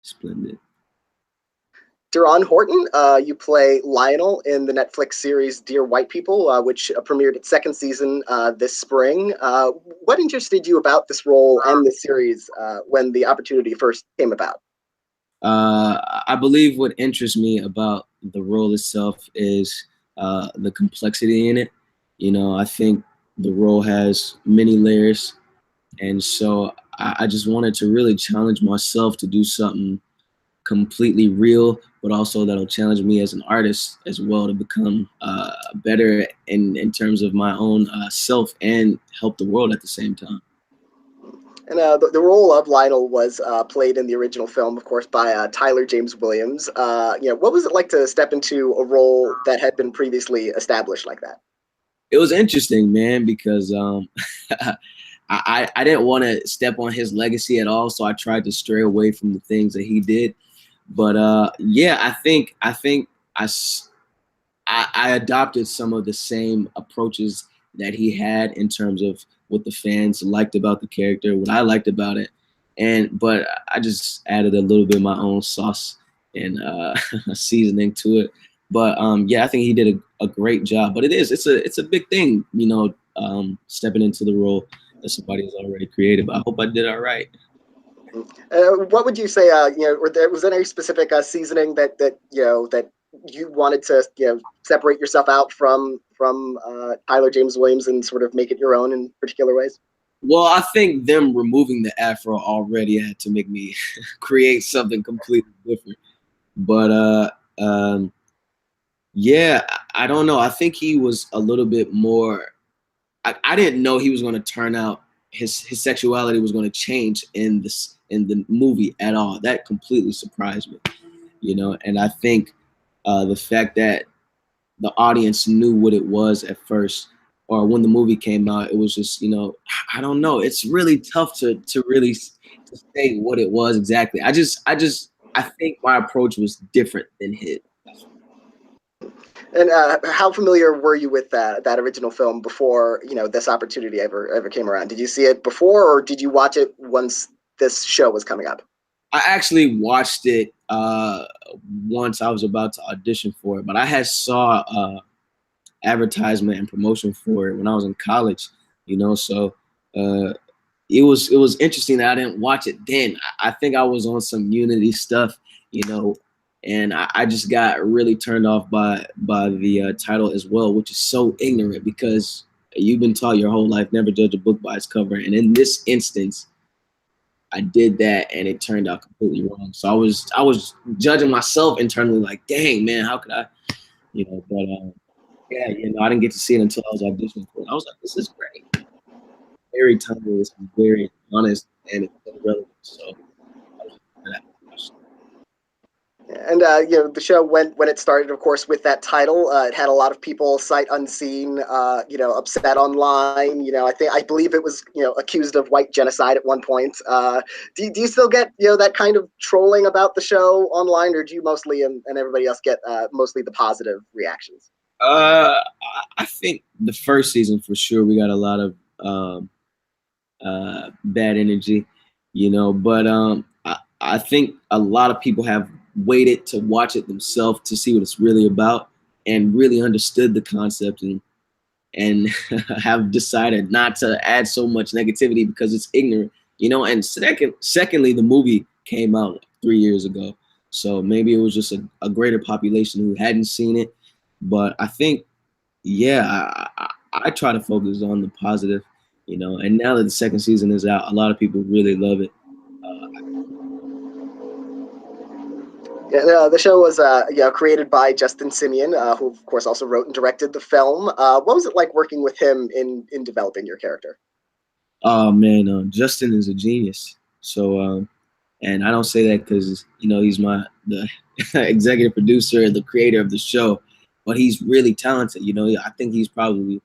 Splendid. DeRon Horton, you play Lionel in the Netflix series Dear White People, which premiered its second season this spring. What interested you about this role and the series when the opportunity first came about? I believe what interests me about the role itself is the complexity in it. You know, I think the role has many layers, and so I just wanted to really challenge myself to do something completely real, but also that'll challenge me as an artist as well to become better in terms of my own self and help the world at the same time. And the role of Lionel was played in the original film, of course, by Tyler James Williams. What was it like to step into a role that had been previously established like that? It was interesting, man, because I didn't want to step on his legacy at all, so I tried to stray away from the things that he did. But yeah, I think I adopted some of the same approaches that he had in terms of what the fans liked about the character, what I liked about it, but I just added a little bit of my own sauce and seasoning to it. But yeah, I think he did a great job. But it's a big thing, you know, stepping into the role that somebody has already created. But I hope I did all right. What would you say? Was there any specific seasoning that you wanted to separate yourself out from Tyler James Williams and sort of make it your own in particular ways? Well, I think them removing the afro already had to make me create something completely different. But yeah, I don't know. I think he was a little bit more. I didn't know he was going to turn out. His sexuality was going to change in the movie at all. That completely surprised me, you know. And I think the fact that the audience knew what it was at first, or when the movie came out, it was just, you know, I don't know. It's really tough to really to say what it was exactly. I think my approach was different than his. And how familiar were you with that original film before this opportunity ever came around? Did you see it before, or did you watch it once this show was coming up? I actually watched it once I was about to audition for it, but I had saw advertisement and promotion for it when I was in college, you know. So it was interesting that I didn't watch it then. I think I was on some Unity stuff, you know, and I just got really turned off by the title as well, which is so ignorant because you've been taught your whole life never judge a book by its cover, and in this instance, I did that and it turned out completely wrong. So I was judging myself internally, like, dang man, how could I, you know? But yeah, you know, I didn't get to see it until I was auditioning for it. I was like, this is great, very timeless, very honest, and it's so relevant. So I was that. And the show when it started, of course, with that title, it had a lot of people sight unseen, upset online. I believe it was accused of white genocide at one point. Do you still get that kind of trolling about the show online, or do you mostly and everybody else get mostly the positive reactions? I think the first season for sure we got a lot of bad energy, you know, but I think a lot of people have waited to watch it themselves to see what it's really about and really understood the concept and have decided not to add so much negativity because it's ignorant, you know. And secondly, the movie came out 3 years ago, so maybe it was just a greater population who hadn't seen it. But I think, yeah, I try to focus on the positive, you know. And now that the second season is out, a lot of people really love it. Yeah, the show was created by Justin Simien, who of course also wrote and directed the film. What was it like working with him in developing your character? Oh man, Justin is a genius. So, and I don't say that because he's the executive producer, the creator of the show, but he's really talented. You know, I think he's probably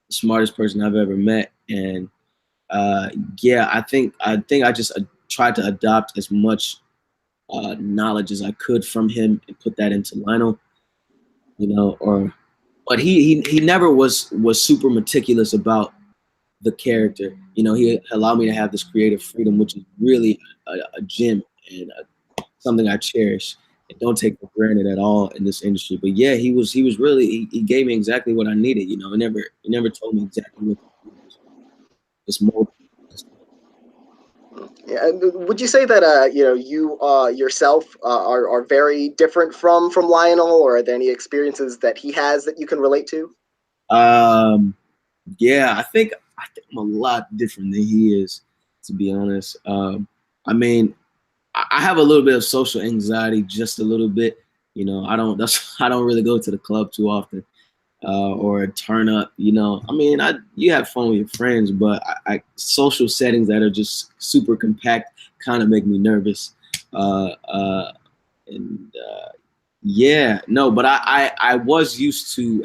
the smartest person I've ever met. And yeah, I think I just tried to adopt as much knowledge as I could from him and put that into Lionel, but he never was super meticulous about the character. You know, he allowed me to have this creative freedom, which is really a gem and something I cherish and don't take for granted at all in this industry. But yeah, he was really he gave me exactly what I needed. You know, he never told me exactly what to do. Just mold. Yeah, and would you say that you yourself are very different from Lionel, or are there any experiences that he has that you can relate to? Um, yeah, I think I'm a lot different than he is, to be honest. I mean, I have a little bit of social anxiety, just a little bit. You know, I don't really go to the club too often, or turn up. You know, I mean, you have fun with your friends, but social settings that are just super compact kind of make me nervous. Uh, uh, and Yeah, no, but I was used to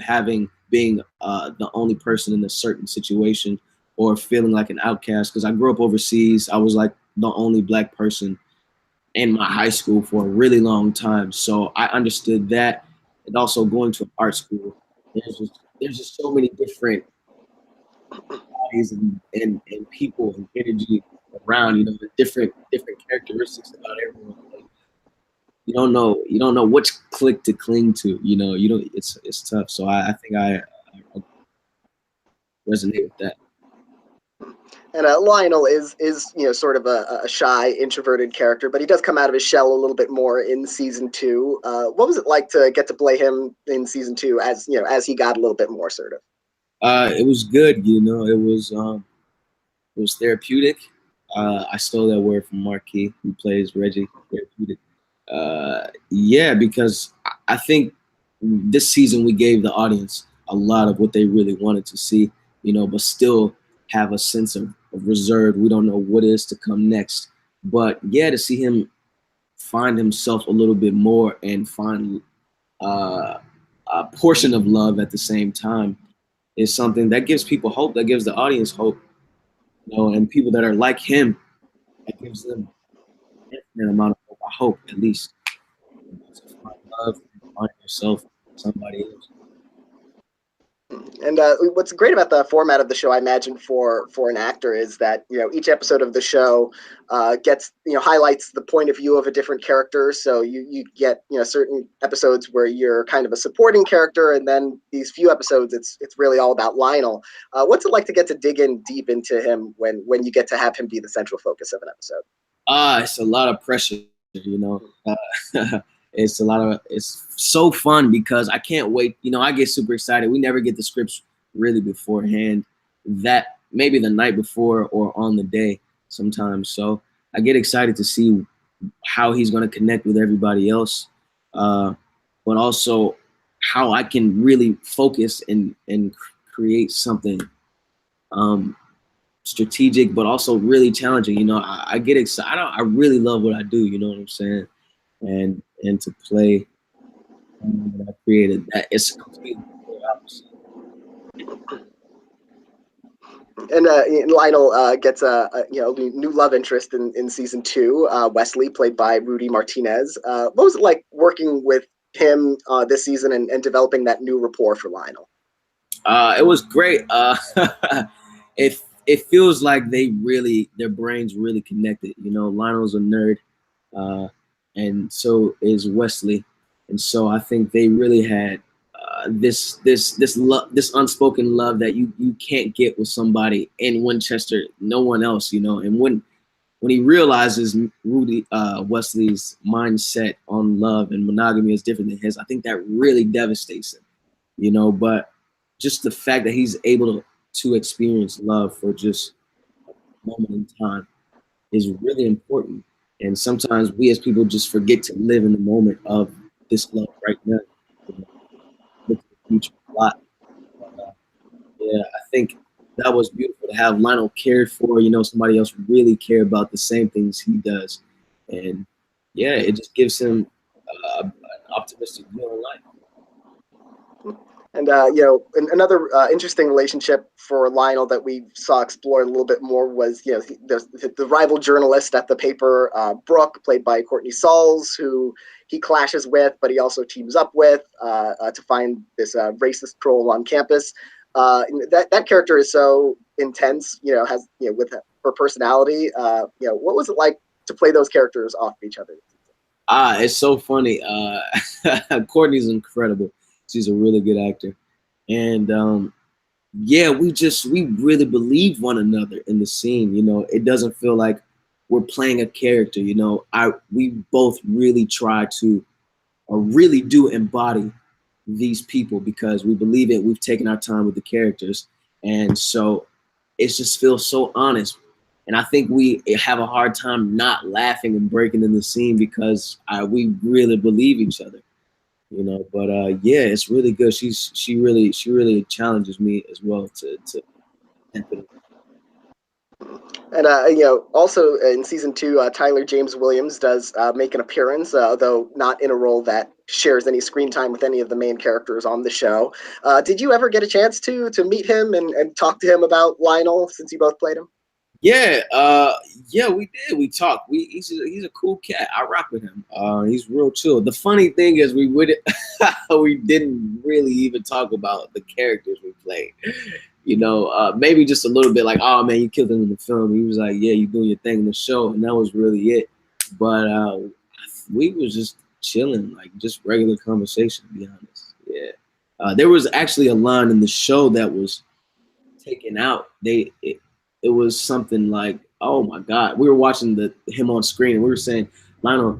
being the only person in a certain situation or feeling like an outcast because I grew up overseas. I was like the only black person in my high school for a really long time, so I understood that. And also going to art school, there's just so many different bodies and people and energy around. You know, the different characteristics about everyone. Like, you don't know which click to cling to. You know, you don't. It's tough. So I think I resonate with that. And Lionel is sort of a shy, introverted character, but he does come out of his shell a little bit more in season two. What was it like to get to play him in season two as he got a little bit more assertive? It was good. You know, it was therapeutic. I stole that word from Marquis, who plays Reggie. Therapeutic. Yeah, because I think this season we gave the audience a lot of what they really wanted to see, you know, but still have a sense of reserve. We don't know what is to come next. But yeah, to see him find himself a little bit more and find uh, a portion of love at the same time is something that gives people hope, that gives the audience hope, you know, and people that are like him, that gives them an infinite amount of hope, I hope at least. To find love and find yourself, somebody else. And what's great about the format of the show, I imagine, for an actor is that each episode of the show gets highlights the point of view of a different character. So you get certain episodes where you're kind of a supporting character, and then these few episodes it's really all about Lionel. What's it like to get to dig in deep into him when you get to have him be the central focus of an episode? It's a lot of pressure, you know. It's so fun because I can't wait. You know, I get super excited. We never get the scripts really beforehand. That maybe the night before or on the day sometimes. So I get excited to see how he's going to connect with everybody else, but also how I can really focus and create something strategic, but also really challenging. You know, I get excited. I really love what I do. You know what I'm saying? And to play that I created, that it's completely opposite. And Lionel gets a new love interest in season two, Wesley, played by Rudy Martinez. What was it like working with him this season and developing that new rapport for Lionel? It was great. It feels like their brains really connected. You know, Lionel's a nerd, uh, and so is Wesley, and so I think they really had this unspoken love that you can't get with somebody in Winchester, no one else. You know, and when he realizes Wesley's mindset on love and monogamy is different than his, I think that really devastates him. You know, but just the fact that he's able to experience love for just a moment in time is really important. And sometimes we as people just forget to live in the moment of this love right now. You know, look at the future a lot. Yeah, I think that was beautiful to have Lionel cared for, you know, somebody else really care about the same things he does. And yeah, it just gives him an optimistic view on life. And another interesting relationship for Lionel that we saw explored a little bit more was the rival journalist at the paper, Brooke, played by Courtney Sauls, who he clashes with, but he also teams up with to find this racist troll on campus. That character is so intense, has with her personality. What was it like to play those characters off of each other? It's so funny. Courtney's incredible. She's a really good actor, and yeah, we really believe one another in the scene. You know, it doesn't feel like we're playing a character. You know, we both really try to, or really do embody these people because we believe it. We've taken our time with the characters, and so it just feels so honest. And I think we have a hard time not laughing and breaking in the scene because we really believe each other, you know. But yeah, it's really good. She really challenges me as well to. And also in season 2, Tyler James Williams does make an appearance, though not in a role that shares any screen time with any of the main characters on the show. Did you ever get a chance to meet him and talk to him about Lionel, since you both played him? Yeah, yeah, we did. We talked. He's a cool cat. I rock with him. He's real chill. The funny thing is, we didn't really even talk about the characters we played. You know, maybe just a little bit like, oh man, you killed him in the film. He was like, yeah, you doing your thing in the show, and that was really it. But we was just chilling, like just regular conversation, to be honest. Yeah. There was actually a line in the show that was taken out. It was something like, oh my God, we were watching him on screen and we were saying, Lionel,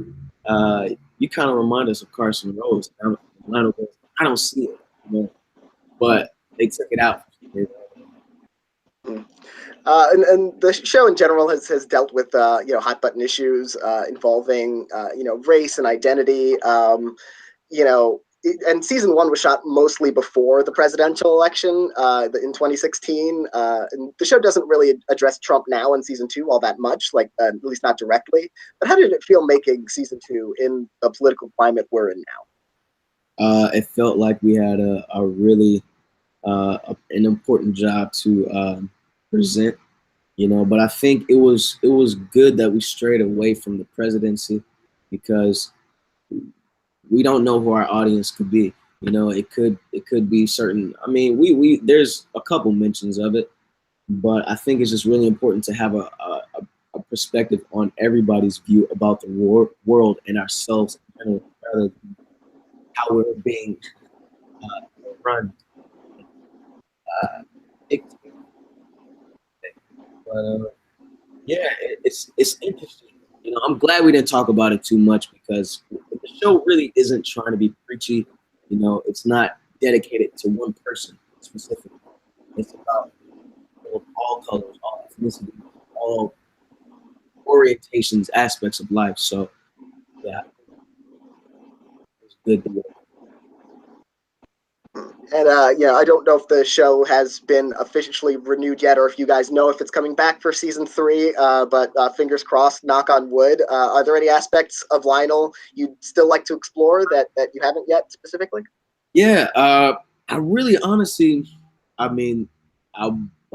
you kind of remind us of Carson Rose. And Lionel goes, I don't see it, you know? But they took it out. And the show in general has dealt with hot button issues involving race and identity. And season 1 was shot mostly before the presidential election in 2016. And the show doesn't really address Trump now in season 2 all that much, like at least not directly. But how did it feel making season 2 in the political climate we're in now? It felt like we had a really an important job to present, you know. But I think it was good that we strayed away from the presidency because we don't know who our audience could be. You know, it could be certain. I mean, we there's a couple mentions of it, but I think it's just really important to have a perspective on everybody's view about the world and ourselves, and how we're being run. But yeah, it's interesting. You know, I'm glad we didn't talk about it too much because the show really isn't trying to be preachy. You know, it's not dedicated to one person specifically. It's about all colors, all ethnicities, all orientations, aspects of life. So yeah, it's good. And I don't know if the show has been officially renewed yet, or if you guys know if it's coming back for season 3. But fingers crossed, knock on wood. Are there any aspects of Lionel you'd still like to explore that you haven't yet specifically? Yeah, I really honestly, I mean, I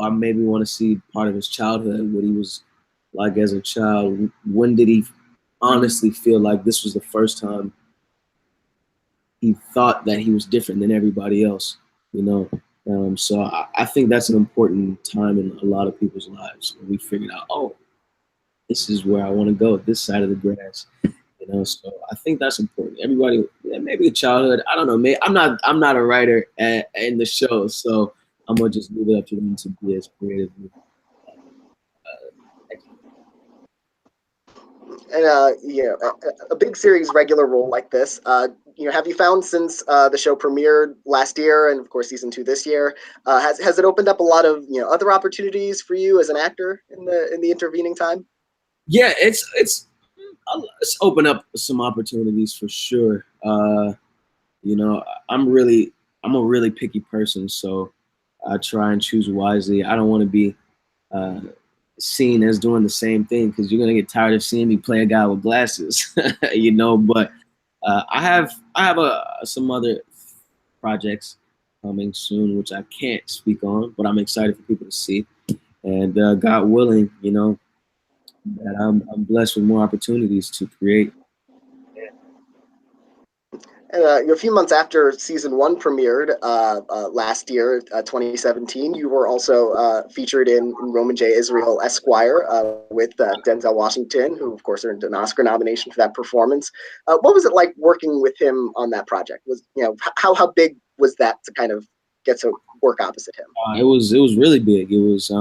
maybe want to see part of his childhood, what he was like as a child. When did he honestly feel like this was the first time he thought that he was different than everybody else, you know? So I think that's an important time in a lot of people's lives when we figured out, oh, this is where I want to go, this side of the grass, you know. So I think that's important. Everybody, yeah, maybe a childhood. I don't know. Maybe I'm not a writer in the show, so I'm gonna just leave it up to them to be as creative. And a big series regular role like this, have you found since the show premiered last year, and of course season 2 this year, has it opened up a lot of other opportunities for you as an actor in the intervening time? Yeah, it's opened up some opportunities for sure. You know, I'm a really picky person, so I try and choose wisely. I don't want to be uh, seen as doing the same thing because you're gonna get tired of seeing me play a guy with glasses, you know. But I have some other projects coming soon, which I can't speak on, but I'm excited for people to see. And God willing, you know, that I'm blessed with more opportunities to create. And a few months after season 1 premiered last year, 2017, you were also featured in Roman J. Israel Esquire with Denzel Washington, who, of course, earned an Oscar nomination for that performance. What was it like working with him on that project? Was how big was that to kind of get to work opposite him? It was really big. It was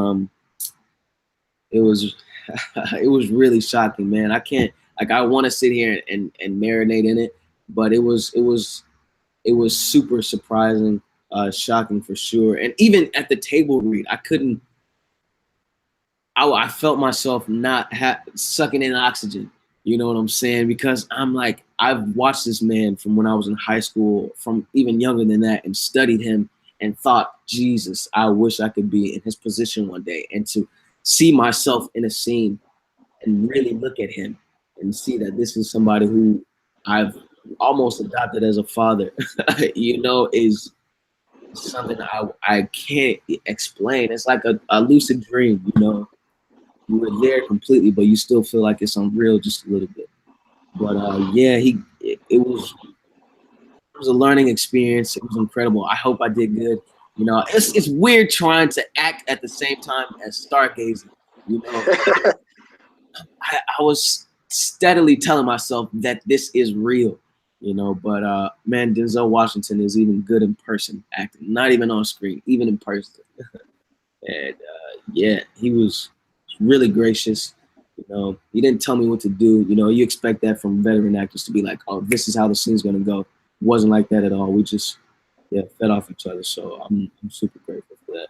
it was really shocking, man. I can't like I want to sit here and marinate in it, but it was super surprising, shocking for sure. And even at the table read, I couldn't. I felt myself not sucking in oxygen. You know what I'm saying? Because I'm like, I've watched this man from when I was in high school, from even younger than that, and studied him and thought, Jesus, I wish I could be in his position one day. And to see myself in a scene and really look at him and see that this is somebody who I've almost adopted as a father, is something I can't explain. It's like a lucid dream, You were there completely, but you still feel like it's unreal just a little bit. But yeah, it was a learning experience. It was incredible. I hope I did good. It's weird trying to act at the same time as stargazing. I was steadily telling myself that this is real, But man, Denzel Washington is even good in person acting, not even on screen, even in person. And yeah, he was really gracious. He didn't tell me what to do. You expect that from veteran actors to be like, oh, this is how the scene's gonna go. It wasn't like that at all. We just fed off each other. So I'm super grateful for that.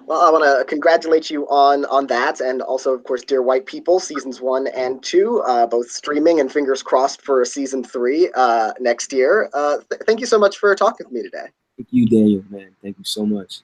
Well, I want to congratulate you on that, and also, of course, Dear White People, seasons 1 and 2, both streaming, and fingers crossed for season 3 next year. Thank you so much for talking with me today. Thank you, Daniel, man. Thank you so much.